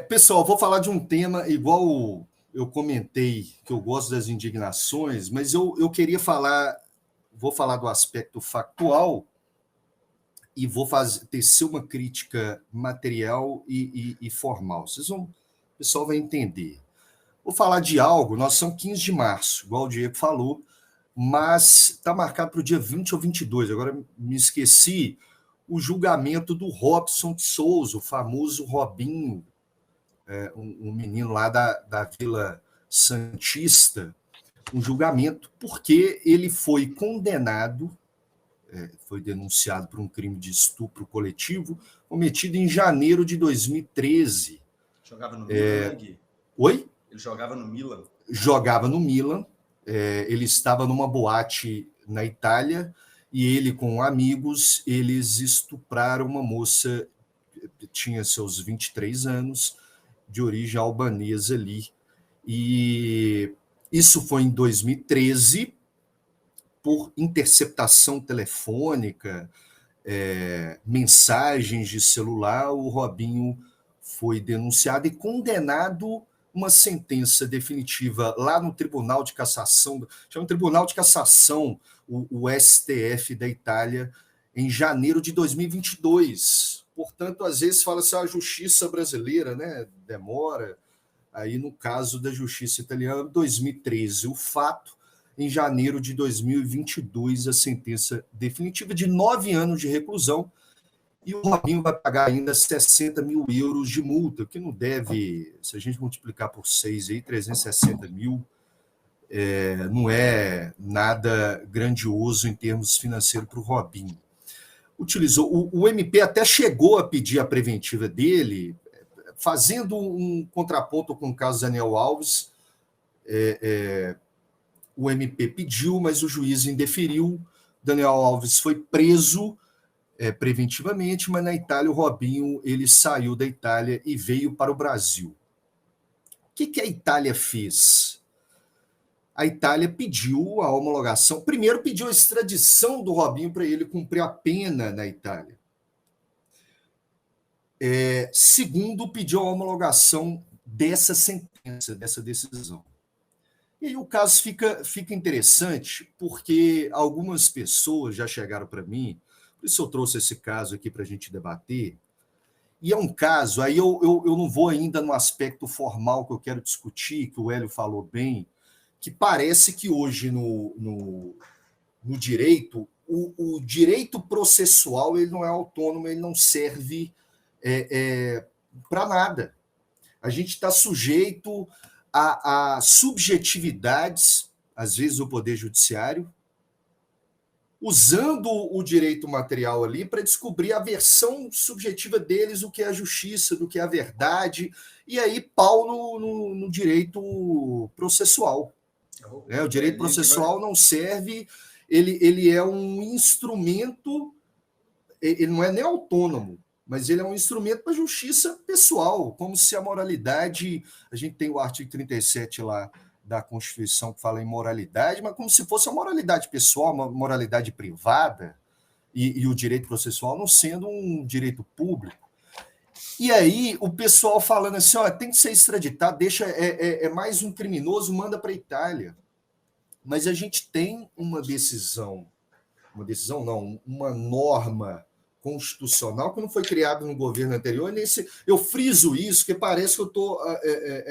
Pessoal, vou falar de um tema igual eu comentei, que eu gosto das indignações, mas eu queria vou falar do aspecto factual e vou tecer uma crítica material e formal. O pessoal vai entender. Vou falar de algo, nós somos 15 de março, igual o Diego falou, mas está marcado para o dia 20 ou 22, agora me esqueci, o julgamento do Robson de Souza, o famoso Robinho, um menino lá da Vila Santista, um julgamento, porque ele foi condenado, foi denunciado por um crime de estupro coletivo, cometido em janeiro de 2013. Jogava no Milan, né, Gui? Oi? Ele jogava no Milan. Jogava no Milan, ele estava numa boate na Itália, e ele com amigos, eles estupraram uma moça que tinha seus 23 anos, de origem albanesa ali. E isso foi em 2013, por interceptação telefônica, mensagens de celular, o Robinho foi denunciado e condenado, uma sentença definitiva lá no Tribunal de Cassação, chama Tribunal de Cassação, o STF da Itália, em janeiro de 2022. Portanto, às vezes fala assim, a justiça brasileira, né, demora. Aí, no caso da justiça italiana, 2013, o fato, em janeiro de 2022, a sentença definitiva de 9 anos de reclusão, e o Robinho vai pagar ainda 60 mil euros de multa, que não deve, se a gente multiplicar por 6, aí, 360 mil, não é nada grandioso em termos financeiros para o Robinho. O MP até chegou a pedir a preventiva dele, fazendo um contraponto com o caso Daniel Alves. O MP pediu, mas o juiz indeferiu. Daniel Alves foi preso preventivamente, mas na Itália o Robinho ele saiu da Itália e veio para o Brasil. O que a Itália fez? A Itália pediu a homologação. Primeiro pediu a extradição do Robinho para ele cumprir a pena na Itália. Segundo, pediu a homologação dessa sentença, dessa decisão. E aí o caso fica interessante, porque algumas pessoas já chegaram para mim, por isso eu trouxe esse caso aqui para a gente debater, e é um caso, aí eu não vou ainda no aspecto formal que eu quero discutir, que o Hélio falou bem, que parece que hoje no direito, o direito processual ele não é autônomo, ele não serve para nada. A gente está sujeito a subjetividades, às vezes, do Poder Judiciário, usando o direito material ali para descobrir a versão subjetiva deles, o que é a justiça, do que é a verdade, e aí pau no direito processual. O direito processual não serve, ele é um instrumento, ele não é nem autônomo, mas ele é um instrumento para a justiça pessoal, como se a moralidade, a gente tem o artigo 37 lá da Constituição que fala em moralidade, mas como se fosse a moralidade pessoal, uma moralidade privada, e o direito processual não sendo um direito público. E aí o pessoal falando assim, tem que ser extraditado, deixa, mais um criminoso, manda para a Itália. Mas a gente tem uma norma constitucional que não foi criada no governo anterior. Eu friso isso, que parece que eu estou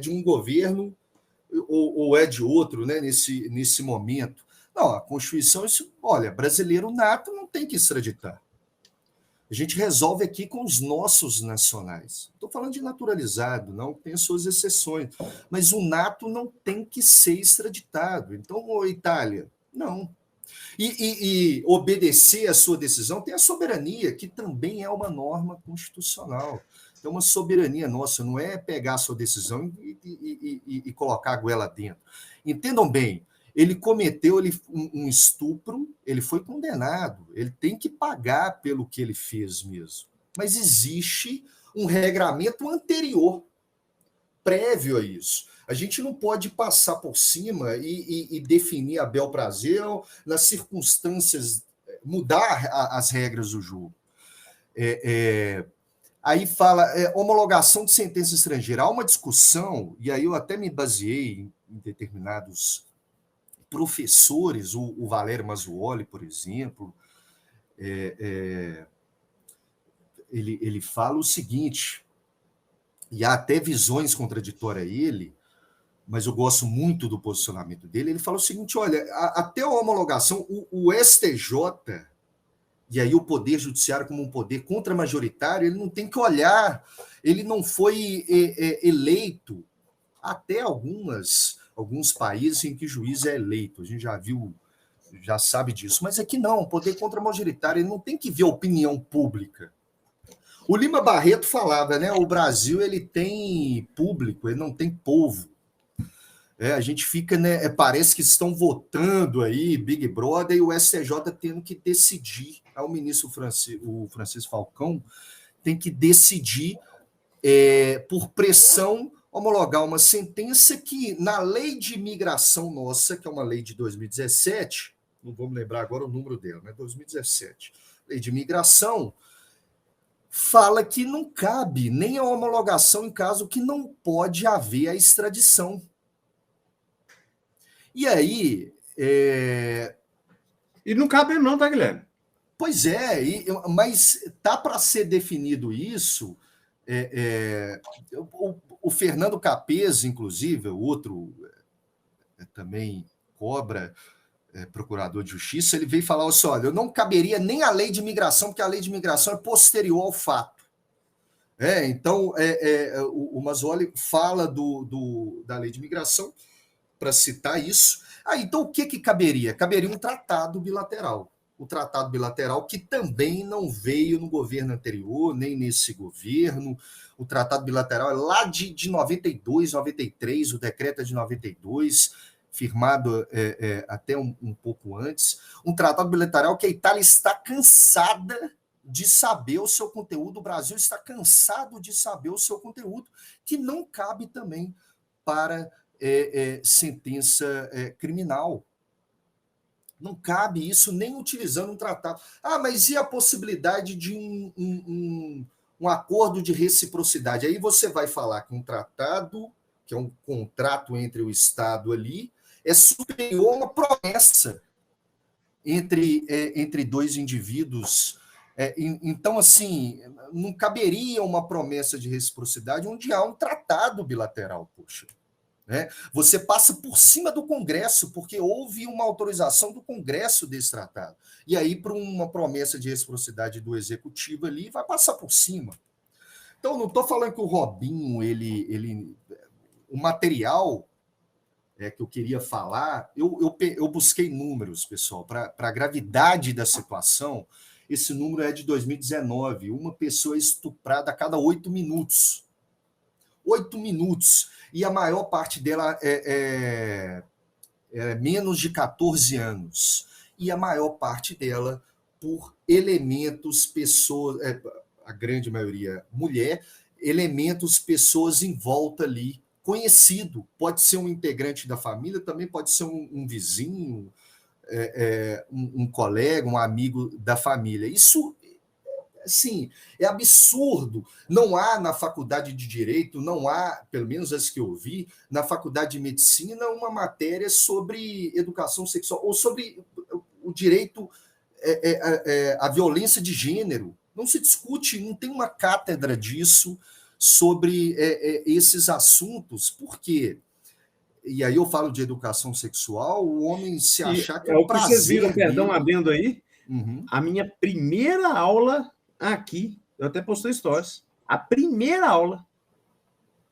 de um governo ou é de outro, né, nesse momento. Não, a Constituição, brasileiro nato não tem que extraditar. A gente resolve aqui com os nossos nacionais. Estou falando de naturalizado, não tem suas exceções. Mas o nato não tem que ser extraditado. Então, Itália, não. E obedecer a sua decisão tem a soberania, que também é uma norma constitucional. É uma soberania nossa, não é pegar a sua decisão e colocar a goela dentro. Entendam bem, ele cometeu um estupro, ele foi condenado, ele tem que pagar pelo que ele fez mesmo. Mas existe um regramento anterior, prévio a isso. A gente não pode passar por cima e definir a bel prazer nas circunstâncias, mudar as regras do jogo. Aí fala homologação de sentença estrangeira. Há uma discussão, e aí eu até me baseei em determinados professores, o Valério Mazzuoli, por exemplo, ele fala o seguinte, e há até visões contraditórias a ele, mas eu gosto muito do posicionamento dele. Ele fala o seguinte: olha, até a homologação, o STJ, e aí o Poder Judiciário como um poder contramajoritário, ele não tem que olhar, ele não foi eleito, até alguns países em que juiz é eleito, a gente já viu, já sabe disso, mas aqui não, o poder contramajoritário, ele não tem que ver a opinião pública. O Lima Barreto falava, né? O Brasil ele tem público, ele não tem povo. A gente fica, né? Parece que estão votando aí, Big Brother, e o STJ tendo que decidir. O ministro o Francisco Falcão tem que decidir, por pressão, homologar uma sentença que, na lei de imigração nossa, que é uma lei de 2017, não vou me lembrar agora o número dela, né? 2017, lei de imigração, fala que não cabe nem a homologação em caso que não pode haver a extradição. E aí... E não cabe não, tá, Guilherme? Pois é, mas tá para ser definido isso. O Fernando Capês, inclusive, o outro também cobra, procurador de justiça, ele veio falar assim: olha, eu não caberia nem a lei de imigração, porque a lei de imigração é posterior ao fato. Então, o Mazzuoli fala da lei de imigração para citar isso. Então, o que caberia? Caberia um tratado bilateral. O tratado bilateral que também não veio no governo anterior, nem nesse governo. O tratado bilateral é lá de 92, 93, o decreto é de 92, firmado até um pouco antes. Um tratado bilateral que a Itália está cansada de saber o seu conteúdo, o Brasil está cansado de saber o seu conteúdo, que não cabe também para sentença criminal. Não cabe isso nem utilizando um tratado. Mas e a possibilidade de um acordo de reciprocidade? Aí você vai falar que um tratado, que é um contrato entre o Estado ali, é superior a uma promessa entre dois indivíduos. Então, assim, não caberia uma promessa de reciprocidade onde há um tratado bilateral, poxa. Você passa por cima do Congresso, porque houve uma autorização do Congresso desse tratado. E aí, para uma promessa de reciprocidade do Executivo ali, vai passar por cima. Então, não estou falando que o Robinho, o material que eu queria falar, eu busquei números, pessoal, para a gravidade da situação. Esse número é de 2019, uma pessoa estuprada a cada 8 minutos. 8 minutos. E a maior parte dela é menos de 14 anos. E a maior parte dela por elementos, pessoas, a grande maioria mulher, elementos, pessoas em volta ali, conhecido. Pode ser um integrante da família, também pode ser um vizinho, um colega, um amigo da família. Isso, assim, é absurdo. Não há na faculdade de Direito, não há, pelo menos as que eu vi, na faculdade de Medicina, uma matéria sobre educação sexual, ou sobre o direito à violência de gênero. Não se discute, não tem uma cátedra disso sobre esses assuntos. Por quê? E aí eu falo de educação sexual, o homem se achar que é o que vocês viram, perdão, dele. abrindo aí, a minha primeira aula aqui, eu até postei stories, a primeira aula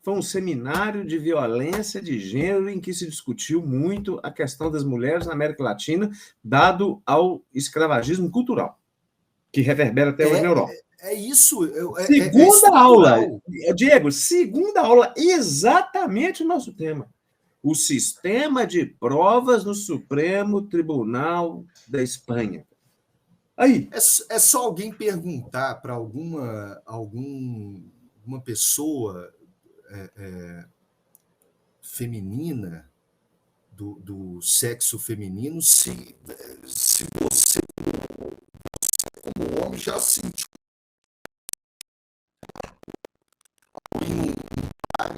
foi um seminário de violência de gênero em que se discutiu muito a questão das mulheres na América Latina, dado ao escravagismo cultural, que reverbera até hoje na Europa. Isso. Segunda aula, Diego, segunda aula, exatamente o nosso tema. O sistema de provas no Supremo Tribunal da Espanha. Aí. É só alguém perguntar para alguma pessoa feminina, do sexo feminino, se você, como homem, já sentiu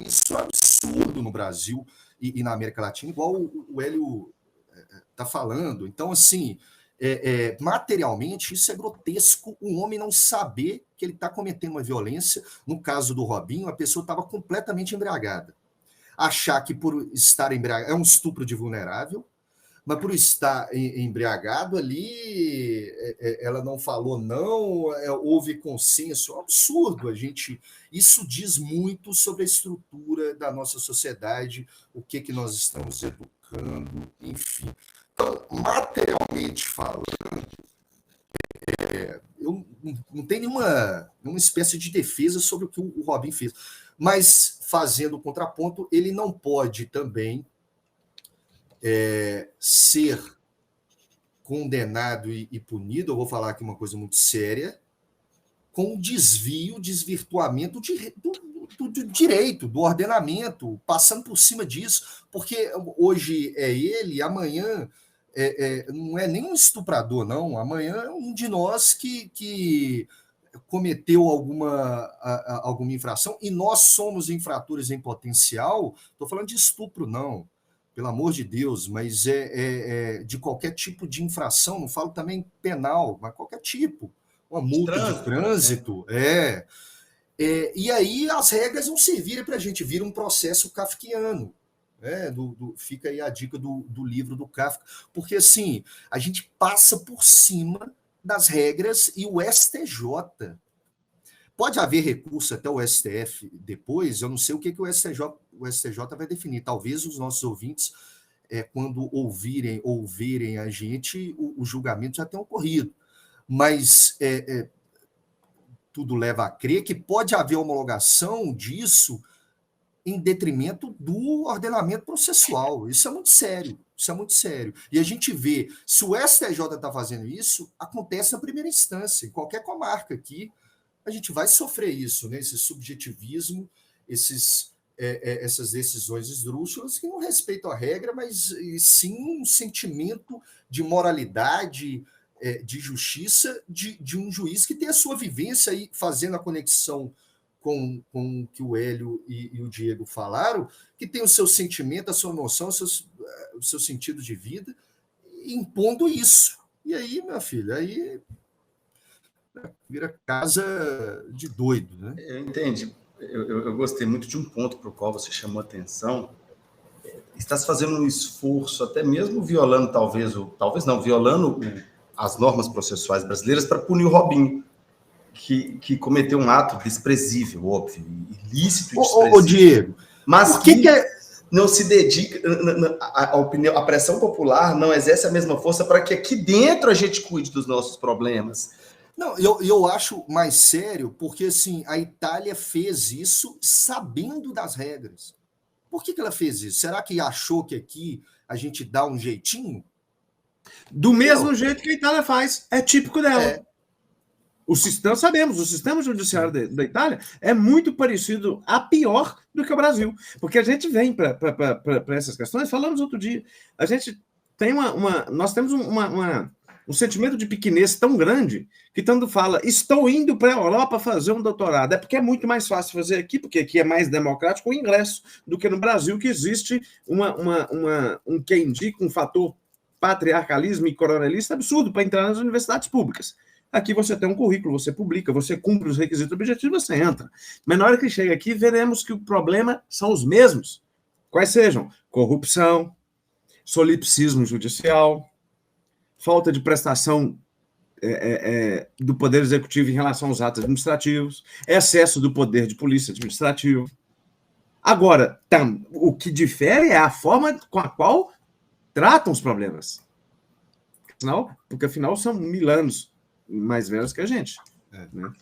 Isso é um absurdo no Brasil e na América Latina, igual o Hélio está falando. Então, assim, materialmente, isso é grotesco, um homem não saber que ele está cometendo uma violência. No caso do Robinho, a pessoa estava completamente embriagada. Achar que por estar embriagado é um estupro de vulnerável, mas por estar embriagado ali, ela não falou não, houve consenso. É um absurdo. Isso diz muito sobre a estrutura da nossa sociedade, o que nós estamos educando, enfim. Então, materialmente falando, eu não tenho nenhuma espécie de defesa sobre o que o Robinho fez, mas fazendo o contraponto, ele não pode também ser condenado e punido. Eu vou falar aqui uma coisa muito séria, com desvirtuamento do direito, do ordenamento, passando por cima disso, porque hoje é ele, amanhã não é nem um estuprador, não, amanhã é um de nós que cometeu alguma infração, e nós somos infratores em potencial. Estou falando de estupro, não, pelo amor de Deus, mas de qualquer tipo de infração, não falo também penal, mas qualquer tipo, uma multa de trânsito, e aí as regras não servirem para a gente, vira um processo kafkiano, fica aí a dica do livro do Kafka, porque assim, a gente passa por cima das regras, e o STJ, pode haver recurso até o STF depois, eu não sei o que o STJ vai definir. Talvez os nossos ouvintes, quando ouvirem a gente, o julgamento já tenha ocorrido. Mas tudo leva a crer que pode haver homologação disso em detrimento do ordenamento processual. Isso é muito sério. Isso é muito sério. E a gente vê, se o STJ está fazendo isso, acontece na primeira instância. Em qualquer comarca aqui, a gente vai sofrer isso, né? Esse subjetivismo, essas decisões esdrúxulas que não respeitam a regra, mas sim um sentimento de moralidade, de justiça, de um juiz que tem a sua vivência, aí, fazendo a conexão com o que o Hélio e o Diego falaram, que tem o seu sentimento, a sua noção, o seu sentido de vida, impondo isso. E aí, minha filha, aí vira casa de doido, né? Eu entendi. Eu gostei muito de um ponto para o qual você chamou atenção. Está se fazendo um esforço, até mesmo violando, violando as normas processuais brasileiras para punir o Robinho, que cometeu um ato desprezível, óbvio, ilícito e desprezível. Ô, Diego, mas por que não se dedica, a pressão popular não exerce a mesma força para que aqui dentro a gente cuide dos nossos problemas? Não, eu acho mais sério, porque assim, a Itália fez isso sabendo das regras. Por que ela fez isso? Será que achou que aqui a gente dá um jeitinho? Do mesmo jeito que a Itália faz. É típico dela. Sabemos, o sistema judiciário da Itália é muito parecido, a pior, do que o Brasil. Porque a gente vem para essas questões, falamos outro dia, a gente tem nós temos um sentimento de pequenez tão grande que tanto fala, estou indo para a Europa fazer um doutorado. É porque é muito mais fácil fazer aqui, porque aqui é mais democrático o ingresso do que no Brasil, que existe um que indica um fator patriarcalismo e coronelista absurdo para entrar nas universidades públicas. Aqui você tem um currículo, você publica, você cumpre os requisitos objetivos, você entra. Mas na hora que chega aqui, veremos que o problema são os mesmos. Quais sejam? Corrupção, solipsismo judicial, falta de prestação do Poder Executivo em relação aos atos administrativos, excesso do poder de polícia administrativo. Agora, o que difere é a forma com a qual tratam os problemas. Porque afinal são 1000 anos mais velhos que a gente. Né?